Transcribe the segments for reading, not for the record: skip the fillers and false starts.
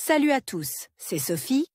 Salut à tous, c'est Sophie.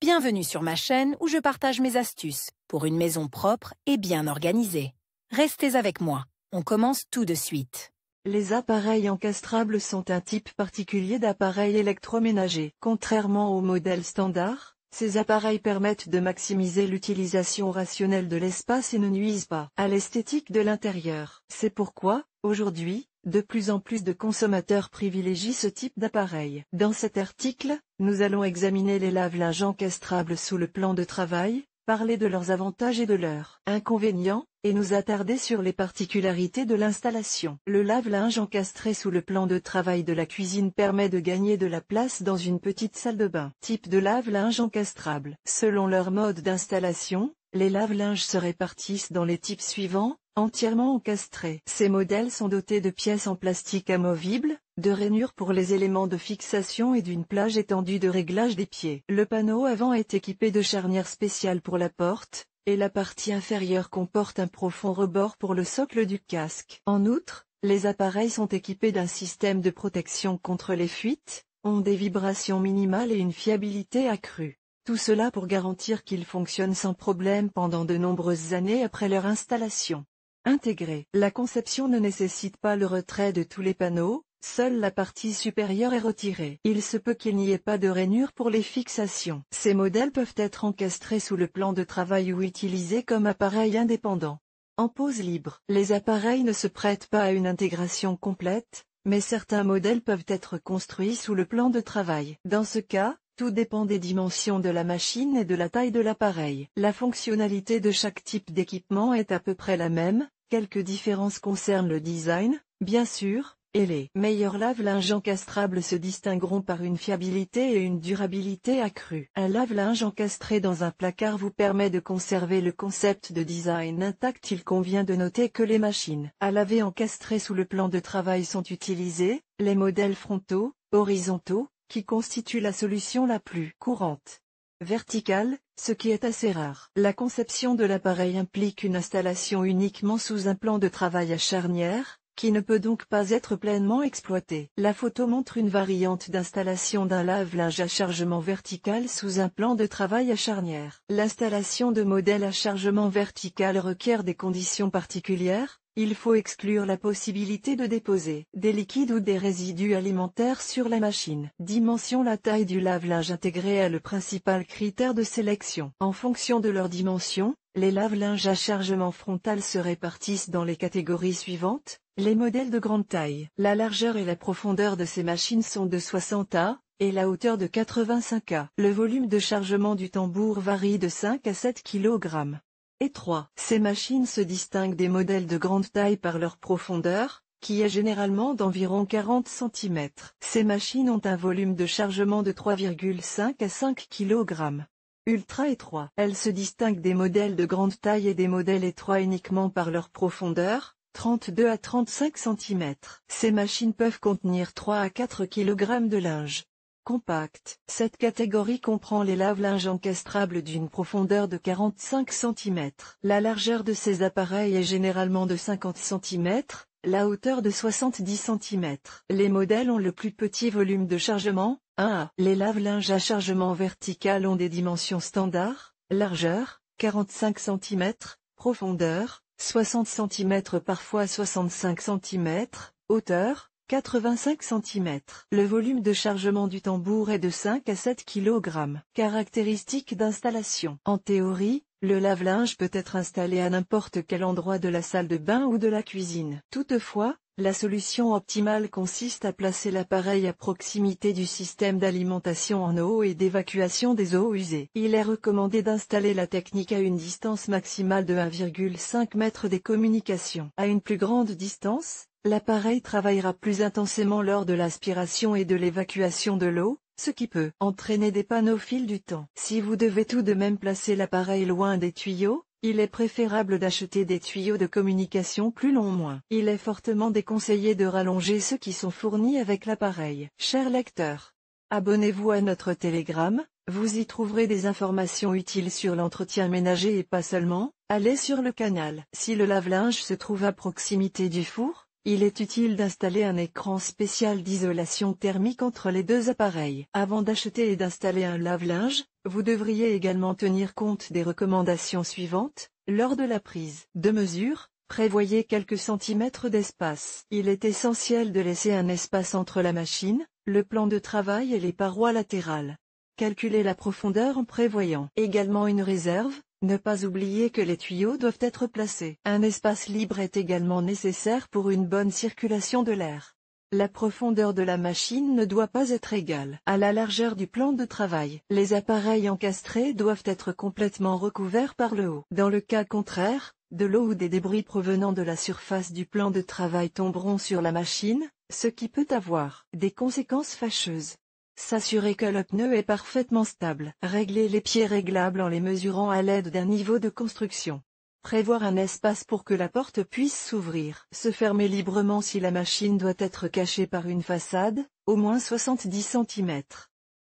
Bienvenue sur ma chaîne où je partage mes astuces pour une maison propre et bien organisée. Restez avec moi, on commence tout de suite. Les appareils encastrables sont un type particulier d'appareil électroménager. Contrairement aux modèles standards, ces appareils permettent de maximiser l'utilisation rationnelle de l'espace et ne nuisent pas à l'esthétique de l'intérieur. C'est pourquoi, aujourd'hui, de plus en plus de consommateurs privilégient ce type d'appareil. Dans cet article, nous allons examiner les lave-linges encastrables sous le plan de travail, parler de leurs avantages et de leurs inconvénients, et nous attarder sur les particularités de l'installation. Le lave-linge encastré sous le plan de travail de la cuisine permet de gagner de la place dans une petite salle de bain. Type de lave-linge encastrable. Selon leur mode d'installation, les lave-linges se répartissent dans les types suivants. Entièrement encastrés. Ces modèles sont dotés de pièces en plastique amovibles, de rainures pour les éléments de fixation et d'une plage étendue de réglage des pieds. Le panneau avant est équipé de charnières spéciales pour la porte, et la partie inférieure comporte un profond rebord pour le socle du casque. En outre, les appareils sont équipés d'un système de protection contre les fuites, ont des vibrations minimales et une fiabilité accrue. Tout cela pour garantir qu'ils fonctionnent sans problème pendant de nombreuses années après leur installation. Intégré. La conception ne nécessite pas le retrait de tous les panneaux, seule la partie supérieure est retirée. Il se peut qu'il n'y ait pas de rainure pour les fixations. Ces modèles peuvent être encastrés sous le plan de travail ou utilisés comme appareils indépendants. En pose libre. Les appareils ne se prêtent pas à une intégration complète, mais certains modèles peuvent être construits sous le plan de travail. Dans ce cas, tout dépend des dimensions de la machine et de la taille de l'appareil. La fonctionnalité de chaque type d'équipement est à peu près la même, quelques différences concernent le design, bien sûr, et les meilleurs lave-linges encastrables se distingueront par une fiabilité et une durabilité accrue. Un lave-linge encastré dans un placard vous permet de conserver le concept de design intact. Il convient de noter que les machines à laver encastrées sous le plan de travail sont utilisées, les modèles frontaux, horizontaux, qui constitue la solution la plus courante. Verticale, ce qui est assez rare. La conception de l'appareil implique une installation uniquement sous un plan de travail à charnière, qui ne peut donc pas être pleinement exploité. La photo montre une variante d'installation d'un lave-linge à chargement vertical sous un plan de travail à charnière. L'installation de modèles à chargement vertical requiert des conditions particulières. Il faut exclure la possibilité de déposer des liquides ou des résidus alimentaires sur la machine. Dimension. La taille du lave-linge intégré est le principal critère de sélection. En fonction de leur dimension, les lave-linges à chargement frontal se répartissent dans les catégories suivantes. Les modèles de grande taille. La largeur et la profondeur de ces machines sont de 60 A, et la hauteur de 85 A. Le volume de chargement du tambour varie de 5 à 7 kg. Étroit. Ces machines se distinguent des modèles de grande taille par leur profondeur, qui est généralement d'environ 40 cm. Ces machines ont un volume de chargement de 3,5 à 5 kg. Ultra étroit. Elles se distinguent des modèles de grande taille et des modèles étroits uniquement par leur profondeur, 32 à 35 cm. Ces machines peuvent contenir 3 à 4 kg de linge. Compact. Cette catégorie comprend les lave-linges encastrables d'une profondeur de 45 cm. La largeur de ces appareils est généralement de 50 cm, la hauteur de 70 cm. Les modèles ont le plus petit volume de chargement, 1A. Les lave-linges à chargement vertical ont des dimensions standards, largeur, 45 cm, profondeur, 60 cm parfois 65 cm, hauteur, 85 cm. Le volume de chargement du tambour est de 5 à 7 kg. Caractéristiques d'installation. En théorie, le lave-linge peut être installé à n'importe quel endroit de la salle de bain ou de la cuisine. Toutefois, la solution optimale consiste à placer l'appareil à proximité du système d'alimentation en eau et d'évacuation des eaux usées. Il est recommandé d'installer la technique à une distance maximale de 1,5 m des communications. À une plus grande distance, l'appareil travaillera plus intensément lors de l'aspiration et de l'évacuation de l'eau, ce qui peut entraîner des pannes au fil du temps. Si vous devez tout de même placer l'appareil loin des tuyaux, il est préférable d'acheter des tuyaux de communication plus longs. Il est fortement déconseillé de rallonger ceux qui sont fournis avec l'appareil. Cher lecteur, abonnez-vous à notre Telegram, vous y trouverez des informations utiles sur l'entretien ménager et pas seulement. Allez sur le canal. Si le lave-linge se trouve à proximité du four, Il est utile d'installer un écran spécial d'isolation thermique entre les deux appareils. Avant d'acheter et d'installer un lave-linge, vous devriez également tenir compte des recommandations suivantes. Lors de la prise de mesure, prévoyez quelques centimètres d'espace. Il est essentiel de laisser un espace entre la machine, le plan de travail et les parois latérales. Calculez la profondeur en prévoyant également une réserve. Ne pas oublier que les tuyaux doivent être placés. Un espace libre est également nécessaire pour une bonne circulation de l'air. La profondeur de la machine ne doit pas être égale à la largeur du plan de travail. Les appareils encastrés doivent être complètement recouverts par le haut. Dans le cas contraire, de l'eau ou des débris provenant de la surface du plan de travail tomberont sur la machine, ce qui peut avoir des conséquences fâcheuses. S'assurer que le pneu est parfaitement stable. Régler les pieds réglables en les mesurant à l'aide d'un niveau de construction. Prévoir un espace pour que la porte puisse s'ouvrir. Se fermer librement si la machine doit être cachée par une façade, au moins 70 cm.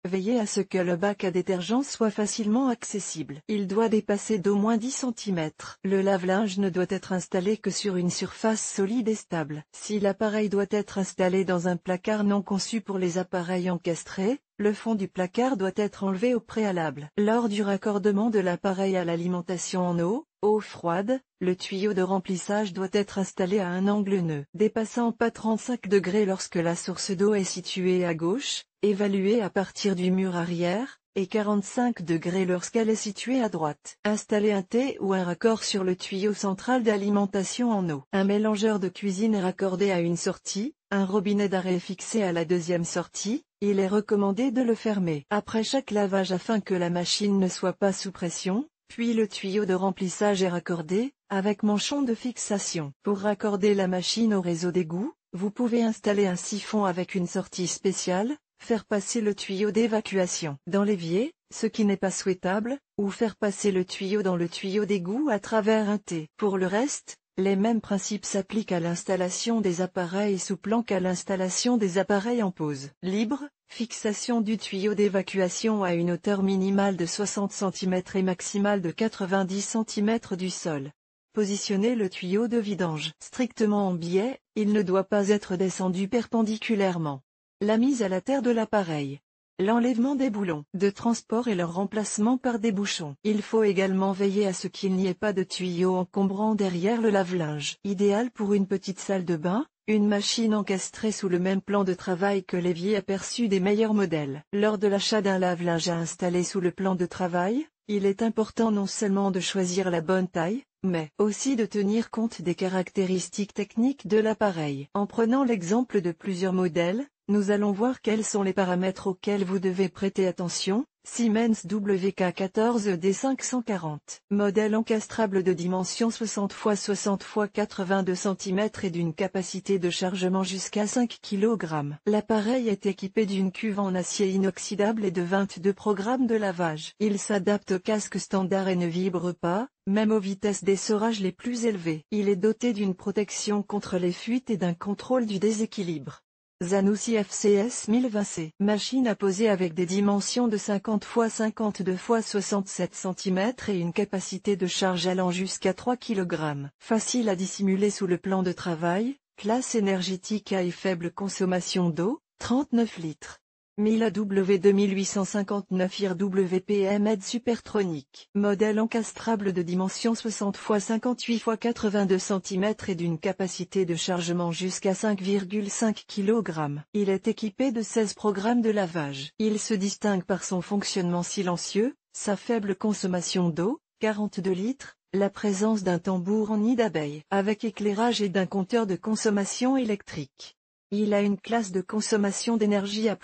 Veillez à ce que le bac à détergent soit facilement accessible. Il doit dépasser d'au moins 10 cm. Le lave-linge ne doit être installé que sur une surface solide et stable. Si l'appareil doit être installé dans un placard non conçu pour les appareils encastrés, le fond du placard doit être enlevé au préalable. Lors du raccordement de l'appareil à l'alimentation en eau froide, le tuyau de remplissage doit être installé à un angle nœud, dépassant pas 35 degrés lorsque la source d'eau est située à gauche, évaluée à partir du mur arrière, et 45 degrés lorsqu'elle est située à droite. Installez un T ou un raccord sur le tuyau central d'alimentation en eau. Un mélangeur de cuisine est raccordé à une sortie, un robinet d'arrêt est fixé à la deuxième sortie. Il est recommandé de le fermer après chaque lavage afin que la machine ne soit pas sous pression. Puis le tuyau de remplissage est raccordé, avec manchon de fixation. Pour raccorder la machine au réseau d'égout, vous pouvez installer un siphon avec une sortie spéciale, faire passer le tuyau d'évacuation dans l'évier, ce qui n'est pas souhaitable, ou faire passer le tuyau dans le tuyau d'égout à travers un T. Pour le reste, les mêmes principes s'appliquent à l'installation des appareils sous plan qu'à l'installation des appareils en pause libre. Fixation du tuyau d'évacuation à une hauteur minimale de 60 cm et maximale de 90 cm du sol. Positionnez le tuyau de vidange strictement en biais, il ne doit pas être descendu perpendiculairement. La mise à la terre de l'appareil. L'enlèvement des boulons de transport et leur remplacement par des bouchons. Il faut également veiller à ce qu'il n'y ait pas de tuyaux encombrants derrière le lave-linge. Idéal pour une petite salle de bain. Une machine encastrée sous le même plan de travail que l'évier aperçu des meilleurs modèles. Lors de l'achat d'un lave-linge à installer sous le plan de travail, il est important non seulement de choisir la bonne taille, mais aussi de tenir compte des caractéristiques techniques de l'appareil. En prenant l'exemple de plusieurs modèles, nous allons voir quels sont les paramètres auxquels vous devez prêter attention. Siemens WK14D540. Modèle encastrable de dimension 60 x 60 x 82 cm et d'une capacité de chargement jusqu'à 5 kg. L'appareil est équipé d'une cuve en acier inoxydable et de 22 programmes de lavage. Il s'adapte au casque standard et ne vibre pas, même aux vitesses d'essorage les plus élevées. Il est doté d'une protection contre les fuites et d'un contrôle du déséquilibre. Zanussi FCS 1020C. Machine à poser avec des dimensions de 50 x 52 x 67 cm et une capacité de charge allant jusqu'à 3 kg. Facile à dissimuler sous le plan de travail, classe énergétique à et faible consommation d'eau, 39 litres. 1000 AW 2859 IRWPM aide Supertronic. Modèle encastrable de dimension 60 x 58 x 82 cm et d'une capacité de chargement jusqu'à 5,5 kg. Il est équipé de 16 programmes de lavage. Il se distingue par son fonctionnement silencieux, sa faible consommation d'eau, 42 litres, la présence d'un tambour en nid d'abeille avec éclairage et d'un compteur de consommation électrique. Il a une classe de consommation d'énergie A+.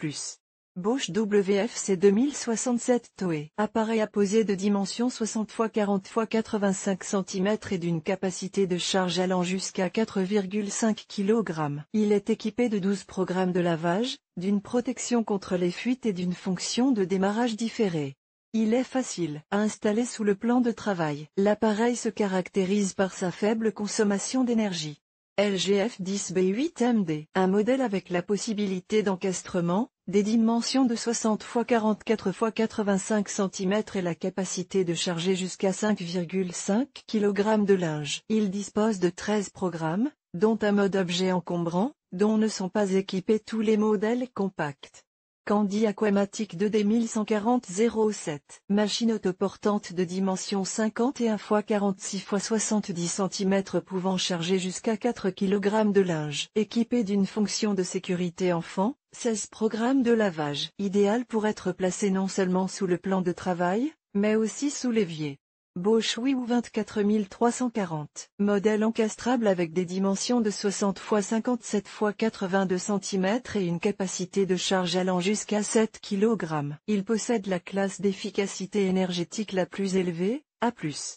Bosch WFC 2067 TOE. Appareil à poser de dimension 60 x 40 x 85 cm et d'une capacité de charge allant jusqu'à 4,5 kg. Il est équipé de 12 programmes de lavage, d'une protection contre les fuites et d'une fonction de démarrage différé. Il est facile à installer sous le plan de travail. L'appareil se caractérise par sa faible consommation d'énergie. LGF 10B8MD. Un modèle avec la possibilité d'encastrement, des dimensions de 60 x 44 x 85 cm et la capacité de charger jusqu'à 5,5 kg de linge. Il dispose de 13 programmes, dont un mode objet encombrant, dont ne sont pas équipés tous les modèles compacts. Candy Aquamatic 2D1140-07. Machine autoportante de dimension 51 x 46 x 70 cm pouvant charger jusqu'à 4 kg de linge. Équipée d'une fonction de sécurité enfant, 16 programmes de lavage. Idéal pour être placé non seulement sous le plan de travail, mais aussi sous l'évier. Bosch Wiiw 24340. Modèle encastrable avec des dimensions de 60 x 57 x 82 cm et une capacité de charge allant jusqu'à 7 kg. Il possède la classe d'efficacité énergétique la plus élevée, A+.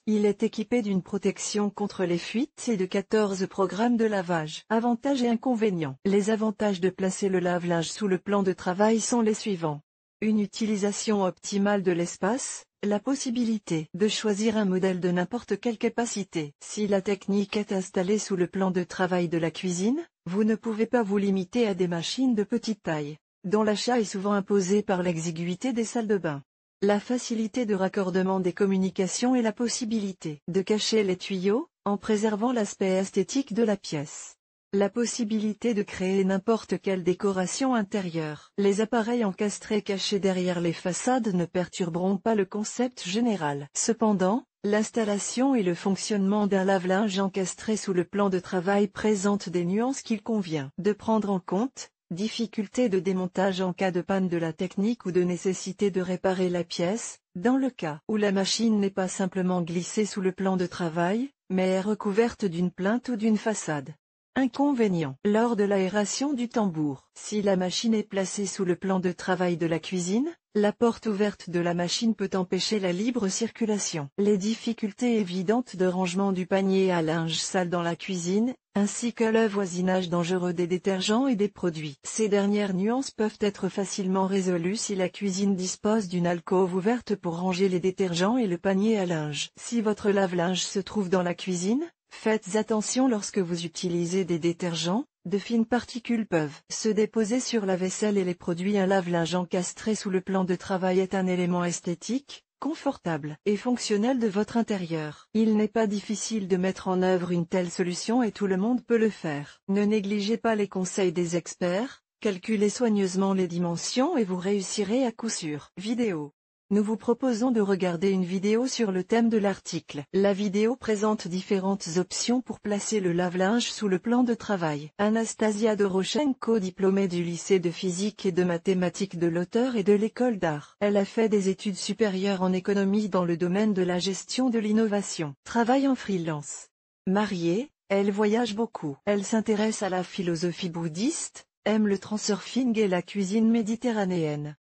Il est équipé d'une protection contre les fuites et de 14 programmes de lavage. Avantages et inconvénients. Les avantages de placer le lave-linge sous le plan de travail sont les suivants. Une utilisation optimale de l'espace. La possibilité de choisir un modèle de n'importe quelle capacité. Si la technique est installée sous le plan de travail de la cuisine, vous ne pouvez pas vous limiter à des machines de petite taille, dont l'achat est souvent imposé par l'exiguïté des salles de bain. La facilité de raccordement des communications et la possibilité de cacher les tuyaux, en préservant l'aspect esthétique de la pièce. La possibilité de créer n'importe quelle décoration intérieure. Les appareils encastrés cachés derrière les façades ne perturberont pas le concept général. Cependant, l'installation et le fonctionnement d'un lave-linge encastré sous le plan de travail présentent des nuances qu'il convient de prendre en compte. Difficulté de démontage en cas de panne de la technique ou de nécessité de réparer la pièce, dans le cas où la machine n'est pas simplement glissée sous le plan de travail, mais est recouverte d'une plainte ou d'une façade. Inconvénient. Lors de l'aération du tambour. Si la machine est placée sous le plan de travail de la cuisine, la porte ouverte de la machine peut empêcher la libre circulation. Les difficultés évidentes de rangement du panier à linge sale dans la cuisine, ainsi que le voisinage dangereux des détergents et des produits. Ces dernières nuances peuvent être facilement résolues si la cuisine dispose d'une alcôve ouverte pour ranger les détergents et le panier à linge. Si votre lave-linge se trouve dans la cuisine, faites attention lorsque vous utilisez des détergents, de fines particules peuvent se déposer sur la vaisselle et les produits. Un lave-linge encastré sous le plan de travail est un élément esthétique, confortable et fonctionnel de votre intérieur. Il n'est pas difficile de mettre en œuvre une telle solution et tout le monde peut le faire. Ne négligez pas les conseils des experts, calculez soigneusement les dimensions et vous réussirez à coup sûr. Vidéo. Nous vous proposons de regarder une vidéo sur le thème de l'article. La vidéo présente différentes options pour placer le lave-linge sous le plan de travail. Anastasia Doroshenko, diplômée du lycée de physique et de mathématiques de l'auteur et de l'école d'art. Elle a fait des études supérieures en économie dans le domaine de la gestion de l'innovation. Travaille en freelance. Mariée, elle voyage beaucoup. Elle s'intéresse à la philosophie bouddhiste, aime le transurfing et la cuisine méditerranéenne.